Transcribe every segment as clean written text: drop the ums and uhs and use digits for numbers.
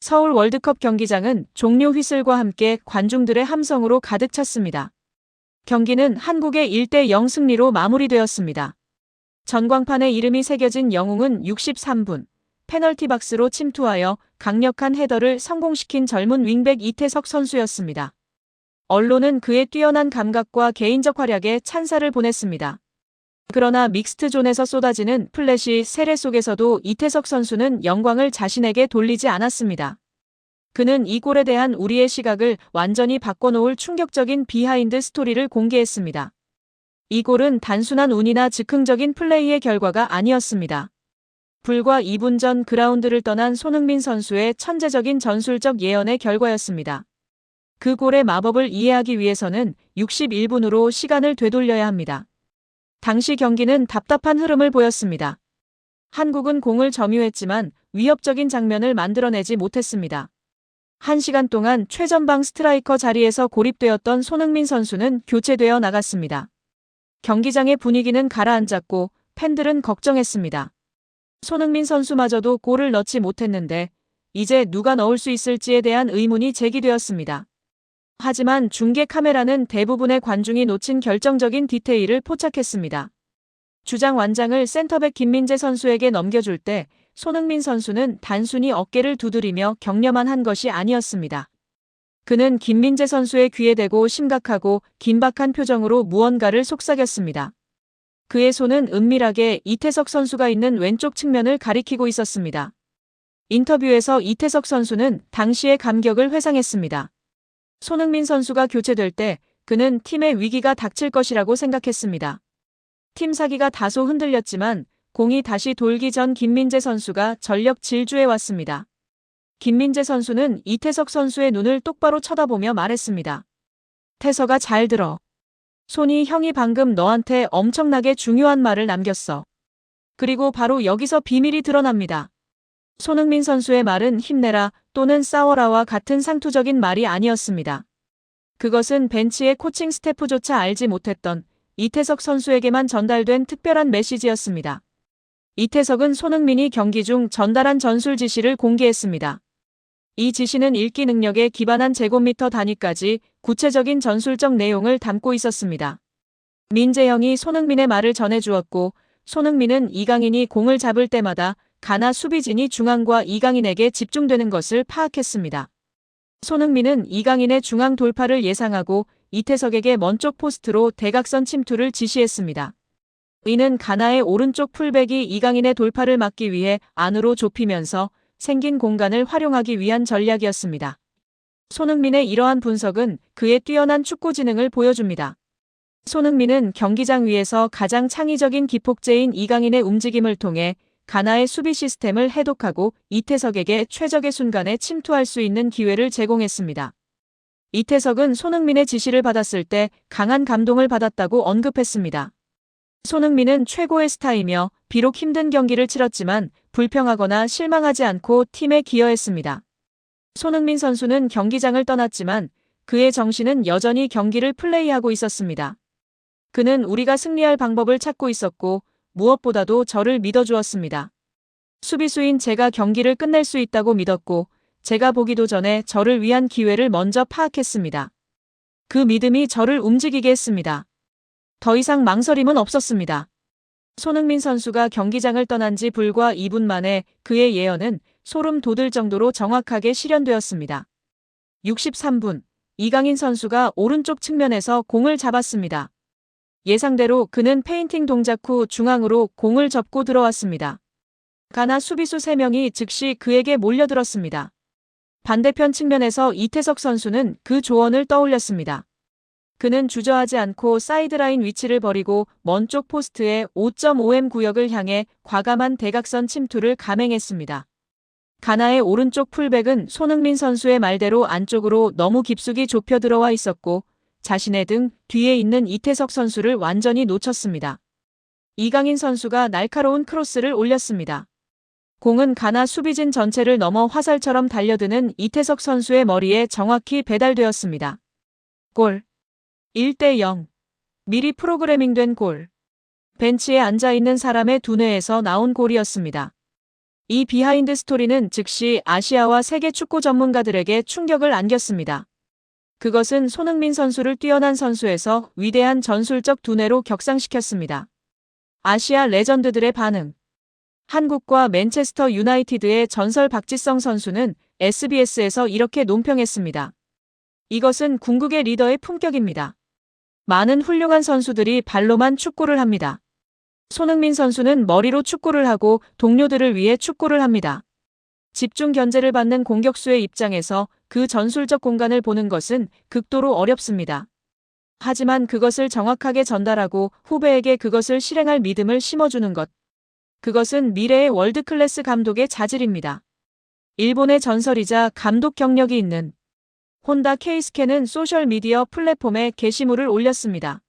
서울 월드컵 경기장은 종료 휘슬과 함께 관중들의 함성으로 가득 찼습니다. 경기는 한국의 1대0 승리로 마무리되었습니다. 전광판에 이름이 새겨진 영웅은 63분, 페널티 박스로 침투하여 강력한 헤더를 성공시킨 젊은 윙백 이태석 선수였습니다. 언론은 그의 뛰어난 감각과 개인적 활약에 찬사를 보냈습니다. 그러나 믹스트존에서 쏟아지는 플래시 세례 속에서도 이태석 선수는 영광을 자신에게 돌리지 않았습니다. 그는 이 골에 대한 우리의 시각을 완전히 바꿔놓을 충격적인 비하인드 스토리를 공개했습니다. 이 골은 단순한 운이나 즉흥적인 플레이의 결과가 아니었습니다. 불과 2분 전 그라운드를 떠난 손흥민 선수의 천재적인 전술적 예언의 결과였습니다. 그 골의 마법을 이해하기 위해서는 61분으로 시간을 되돌려야 합니다. 당시 경기는 답답한 흐름을 보였습니다. 한국은 공을 점유했지만 위협적인 장면을 만들어내지 못했습니다. 1시간 동안 최전방 스트라이커 자리에서 고립되었던 손흥민 선수는 교체되어 나갔습니다. 경기장의 분위기는 가라앉았고 팬들은 걱정했습니다. 손흥민 선수마저도 골을 넣지 못했는데 이제 누가 넣을 수 있을지에 대한 의문이 제기되었습니다. 하지만 중계 카메라는 대부분의 관중이 놓친 결정적인 디테일을 포착했습니다. 주장 완장을 센터백 김민재 선수에게 넘겨줄 때 손흥민 선수는 단순히 어깨를 두드리며 격려만 한 것이 아니었습니다. 그는 김민재 선수의 귀에 대고 심각하고 긴박한 표정으로 무언가를 속삭였습니다. 그의 손은 은밀하게 이태석 선수가 있는 왼쪽 측면을 가리키고 있었습니다. 인터뷰에서 이태석 선수는 당시의 감격을 회상했습니다. 손흥민 선수가 교체될 때 그는 팀의 위기가 닥칠 것이라고 생각했습니다. 팀 사기가 다소 흔들렸지만 공이 다시 돌기 전 김민재 선수가 전력 질주해 왔습니다. 김민재 선수는 이태석 선수의 눈을 똑바로 쳐다보며 말했습니다. 태석아 잘 들어. 손이 형이 방금 너한테 엄청나게 중요한 말을 남겼어. 그리고 바로 여기서 비밀이 드러납니다. 손흥민 선수의 말은 힘내라 또는 싸워라와 같은 상투적인 말이 아니었습니다. 그것은 벤치의 코칭 스태프조차 알지 못했던 이태석 선수에게만 전달된 특별한 메시지였습니다. 이태석은 손흥민이 경기 중 전달한 전술 지시를 공개했습니다. 이 지시는 읽기 능력에 기반한 제곱미터 단위까지 구체적인 전술적 내용을 담고 있었습니다. 민재 형이 손흥민의 말을 전해주었고 손흥민은 이강인이 공을 잡을 때마다 가나 수비진이 중앙과 이강인에게 집중되는 것을 파악했습니다. 손흥민은 이강인의 중앙 돌파를 예상하고 이태석에게 먼쪽 포스트로 대각선 침투를 지시했습니다. 이는 가나의 오른쪽 풀백이 이강인의 돌파를 막기 위해 안으로 좁히면서 생긴 공간을 활용하기 위한 전략이었습니다. 손흥민의 이러한 분석은 그의 뛰어난 축구 지능을 보여줍니다. 손흥민은 경기장 위에서 가장 창의적인 기폭제인 이강인의 움직임을 통해 가나의 수비 시스템을 해독하고 이태석에게 최적의 순간에 침투할 수 있는 기회를 제공했습니다. 이태석은 손흥민의 지시를 받았을 때 강한 감동을 받았다고 언급했습니다. 손흥민은 최고의 스타이며 비록 힘든 경기를 치렀지만 불평하거나 실망하지 않고 팀에 기여했습니다. 손흥민 선수는 경기장을 떠났지만 그의 정신은 여전히 경기를 플레이하고 있었습니다. 그는 우리가 승리할 방법을 찾고 있었고 무엇보다도 저를 믿어주었습니다. 수비수인 제가 경기를 끝낼 수 있다고 믿었고 제가 보기도 전에 저를 위한 기회를 먼저 파악했습니다. 그 믿음이 저를 움직이게 했습니다. 더 이상 망설임은 없었습니다. 손흥민 선수가 경기장을 떠난 지 불과 2분 만에 그의 예언은 소름 돋을 정도로 정확하게 실현되었습니다. 63분, 이강인 선수가 오른쪽 측면에서 공을 잡았습니다. 예상대로 그는 페인팅 동작 후 중앙으로 공을 접고 들어왔습니다. 가나 수비수 3명이 즉시 그에게 몰려들었습니다. 반대편 측면에서 이태석 선수는 그 조언을 떠올렸습니다. 그는 주저하지 않고 사이드라인 위치를 버리고 먼쪽 포스트의 5.5m 구역을 향해 과감한 대각선 침투를 감행했습니다. 가나의 오른쪽 풀백은 손흥민 선수의 말대로 안쪽으로 너무 깊숙이 좁혀 들어와 있었고 자신의 등 뒤에 있는 이태석 선수를 완전히 놓쳤습니다. 이강인 선수가 날카로운 크로스를 올렸습니다. 공은 가나 수비진 전체를 넘어 화살처럼 달려드는 이태석 선수의 머리에 정확히 배달되었습니다. 골. 1대0. 미리 프로그래밍된 골. 벤치에 앉아있는 사람의 두뇌에서 나온 골이었습니다. 이 비하인드 스토리는 즉시 아시아와 세계 축구 전문가들에게 충격을 안겼습니다. 그것은 손흥민 선수를 뛰어난 선수에서 위대한 전술적 두뇌로 격상시켰습니다. 아시아 레전드들의 반응. 한국과 맨체스터 유나이티드의 전설 박지성 선수는 SBS에서 이렇게 논평했습니다. 이것은 궁극의 리더의 품격입니다. 많은 훌륭한 선수들이 발로만 축구를 합니다. 손흥민 선수는 머리로 축구를 하고 동료들을 위해 축구를 합니다. 집중 견제를 받는 공격수의 입장에서 그 전술적 공간을 보는 것은 극도로 어렵습니다. 하지만 그것을 정확하게 전달하고 후배에게 그것을 실행할 믿음을 심어주는 것. 그것은 미래의 월드클래스 감독의 자질입니다. 일본의 전설이자 감독 경력이 있는 혼다 케이스케는 소셜미디어 플랫폼에 게시물을 올렸습니다.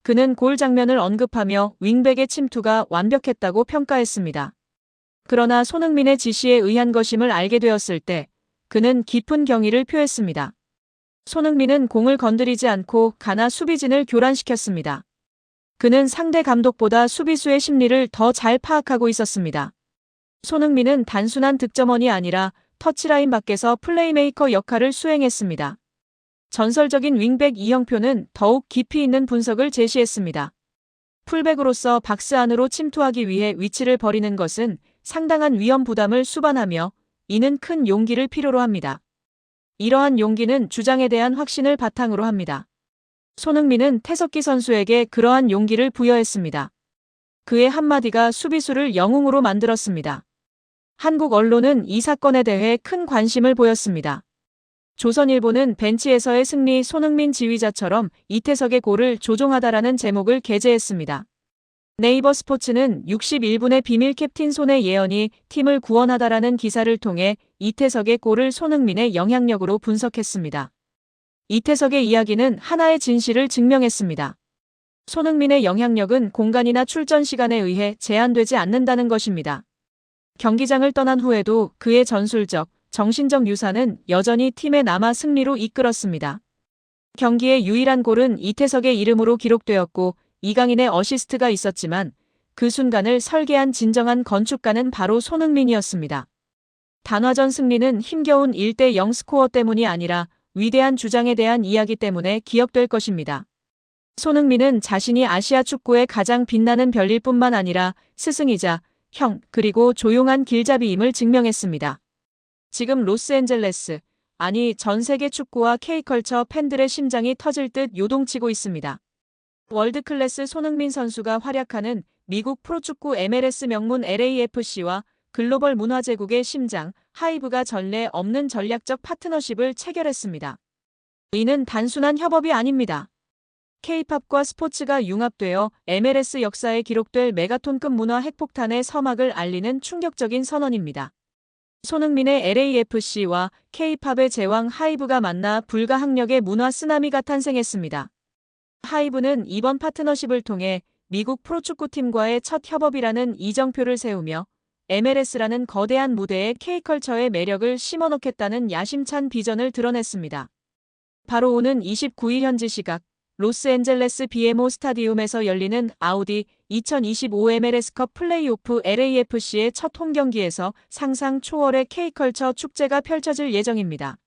그는 골 장면을 언급하며 윙백의 침투가 완벽했다고 평가했습니다. 그러나 손흥민의 지시에 의한 것임을 알게 되었을 때 그는 깊은 경의를 표했습니다. 손흥민은 공을 건드리지 않고 가나 수비진을 교란시켰습니다. 그는 상대 감독보다 수비수의 심리를 더 잘 파악하고 있었습니다. 손흥민은 단순한 득점원이 아니라 터치라인 밖에서 플레이메이커 역할을 수행했습니다. 전설적인 윙백 이형표는 더욱 깊이 있는 분석을 제시했습니다. 풀백으로서 박스 안으로 침투하기 위해 위치를 버리는 것은 상당한 위험 부담을 수반하며 이는 큰 용기를 필요로 합니다. 이러한 용기는 주장에 대한 확신을 바탕으로 합니다. 손흥민은 태석기 선수에게 그러한 용기를 부여했습니다. 그의 한마디가 수비수를 영웅으로 만들었습니다. 한국 언론은 이 사건에 대해 큰 관심을 보였습니다. 조선일보는 벤치에서의 승리 손흥민 지휘자처럼 이태석의 골을 조종하다라는 제목을 게재했습니다. 네이버 스포츠는 61분의 비밀 캡틴 손의 예언이 팀을 구원하다라는 기사를 통해 이태석의 골을 손흥민의 영향력으로 분석했습니다. 이태석의 이야기는 하나의 진실을 증명했습니다. 손흥민의 영향력은 공간이나 출전 시간에 의해 제한되지 않는다는 것입니다. 경기장을 떠난 후에도 그의 전술적, 정신적 유산은 여전히 팀에 남아 승리로 이끌었습니다. 경기의 유일한 골은 이태석의 이름으로 기록되었고 이강인의 어시스트가 있었지만 그 순간을 설계한 진정한 건축가는 바로 손흥민이었습니다. 단화전 승리는 힘겨운 1대0 스코어 때문이 아니라 위대한 주장에 대한 이야기 때문에 기억될 것입니다. 손흥민은 자신이 아시아 축구의 가장 빛나는 별일 뿐만 아니라 스승이자 형 그리고 조용한 길잡이임을 증명했습니다. 지금 로스앤젤레스, 아니 전 세계 축구와 K컬처 팬들의 심장이 터질 듯 요동치고 있습니다. 월드클래스 손흥민 선수가 활약하는 미국 프로축구 MLS 명문 LAFC와 글로벌 문화제국의 심장, 하이브가 전례 없는 전략적 파트너십을 체결했습니다. 이는 단순한 협업이 아닙니다. K-팝과 스포츠가 융합되어 MLS 역사에 기록될 메가톤급 문화 핵폭탄의 서막을 알리는 충격적인 선언입니다. 손흥민의 LAFC와 K-팝의 제왕 하이브가 만나 불가항력의 문화 쓰나미가 탄생했습니다. 하이브는 이번 파트너십을 통해 미국 프로축구팀과의 첫 협업이라는 이정표를 세우며 MLS라는 거대한 무대에 K컬처의 매력을 심어넣겠다는 야심찬 비전을 드러냈습니다. 바로 오는 29일 현지 시각 로스앤젤레스 BMO 스타디움에서 열리는 아우디 2025 MLS컵 플레이오프 LAFC의 첫 홈경기에서 상상 초월의 K컬처 축제가 펼쳐질 예정입니다.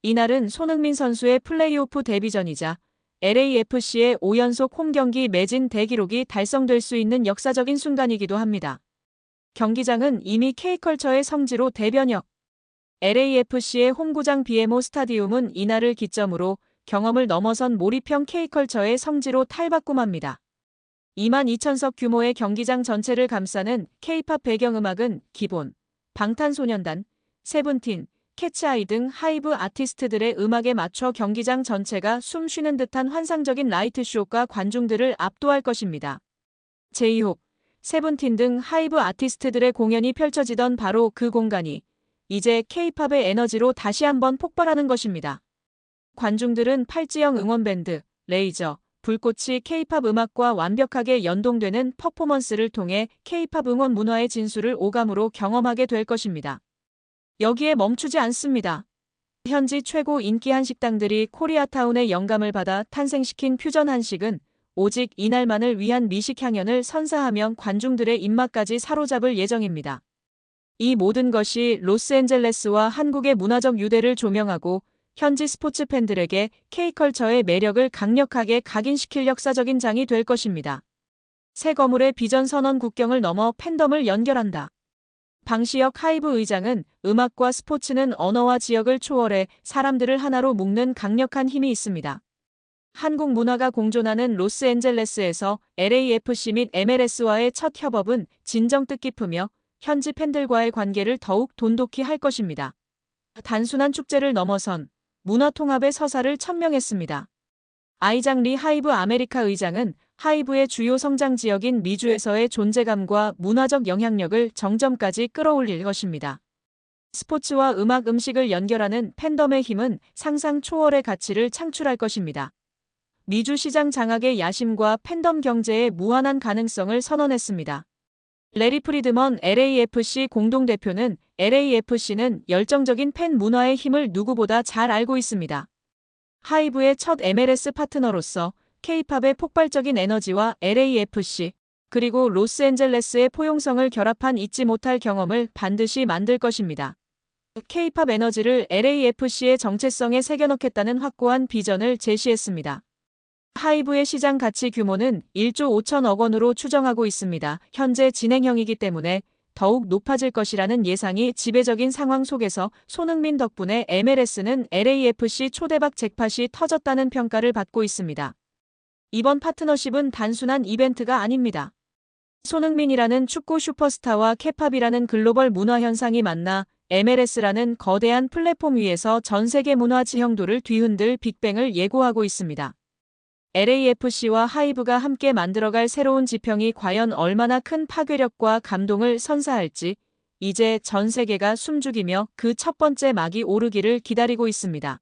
이날은 손흥민 선수의 플레이오프 데뷔전이자 LAFC의 5연속 홈경기 매진 대기록이 달성될 수 있는 역사적인 순간이기도 합니다. 경기장은 이미 K컬처의 성지로 대변역. LAFC의 홈구장 BMO 스타디움은 이날을 기점으로 경험을 넘어선 몰입형 K컬처의 성지로 탈바꿈합니다. 22,000석 규모의 경기장 전체를 감싸는 K-팝 배경음악은 기본, 방탄소년단, 세븐틴, 캐치아이 등 하이브 아티스트들의 음악에 맞춰 경기장 전체가 숨 쉬는 듯한 환상적인 라이트 쇼가 관중들을 압도할 것입니다. 제이홉, 세븐틴 등 하이브 아티스트들의 공연이 펼쳐지던 바로 그 공간이 이제 K-팝의 에너지로 다시 한번 폭발하는 것입니다. 관중들은 팔찌형 응원밴드, 레이저, 불꽃이 K-팝 음악과 완벽하게 연동되는 퍼포먼스를 통해 K-팝 응원 문화의 진수를 오감으로 경험하게 될 것입니다. 여기에 멈추지 않습니다. 현지 최고 인기 한식당들이 코리아타운의 영감을 받아 탄생시킨 퓨전 한식은 오직 이날만을 위한 미식 향연을 선사하며 관중들의 입맛까지 사로잡을 예정입니다. 이 모든 것이 로스앤젤레스와 한국의 문화적 유대를 조명하고 현지 스포츠 팬들에게 K컬처의 매력을 강력하게 각인시킬 역사적인 장이 될 것입니다. 새 거물의 비전 선언 국경을 넘어 팬덤을 연결한다. 방시혁 하이브 의장은 음악과 스포츠는 언어와 지역을 초월해 사람들을 하나로 묶는 강력한 힘이 있습니다. 한국 문화가 공존하는 로스앤젤레스에서 LAFC 및 MLS와의 첫 협업은 진정 뜻깊으며 현지 팬들과의 관계를 더욱 돈독히 할 것입니다. 단순한 축제를 넘어선 문화 통합의 서사를 천명했습니다. 아이작 리 하이브 아메리카 의장은 하이브의 주요 성장 지역인 미주에서의 존재감과 문화적 영향력을 정점까지 끌어올릴 것입니다. 스포츠와 음악 음식을 연결하는 팬덤의 힘은 상상 초월의 가치를 창출할 것입니다. 미주 시장 장악의 야심과 팬덤 경제의 무한한 가능성을 선언했습니다. 레리 프리드먼 LAFC 공동대표는 LAFC는 열정적인 팬 문화의 힘을 누구보다 잘 알고 있습니다. 하이브의 첫 MLS 파트너로서 K-팝의 폭발적인 에너지와 LAFC, 그리고 로스앤젤레스의 포용성을 결합한 잊지 못할 경험을 반드시 만들 것입니다. K-팝 에너지를 LAFC의 정체성에 새겨넣겠다는 확고한 비전을 제시했습니다. 하이브의 시장 가치 규모는 1조 5천억 원으로 추정하고 있습니다. 현재 진행형이기 때문에 더욱 높아질 것이라는 예상이 지배적인 상황 속에서 손흥민 덕분에 MLS는 LAFC 초대박 잭팟이 터졌다는 평가를 받고 있습니다. 이번 파트너십은 단순한 이벤트가 아닙니다. 손흥민이라는 축구 슈퍼스타와 K-팝이라는 글로벌 문화 현상이 만나 MLS라는 거대한 플랫폼 위에서 전 세계 문화 지형도를 뒤흔들 빅뱅을 예고하고 있습니다. LAFC와 하이브가 함께 만들어갈 새로운 지평이 과연 얼마나 큰 파괴력과 감동을 선사할지 이제 전 세계가 숨죽이며 그 첫 번째 막이 오르기를 기다리고 있습니다.